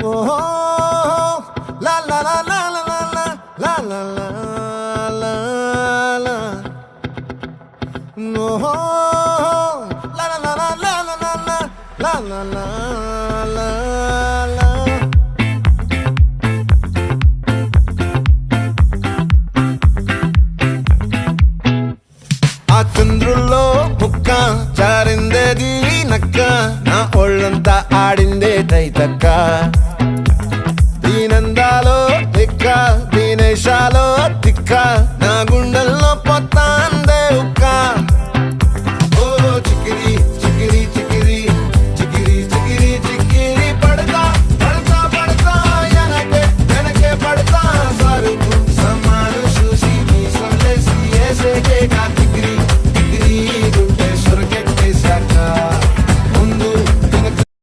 ఓహో లా లా లా లా లా లా లా లా లా లా ఓహో లా లా లా లా లా లా లా లా లా లా లా ఆ చంద్రుల్లో ముక్క జారిందేది నక్క నా ఒళ్ళంతా ఆడిందే తైతక్క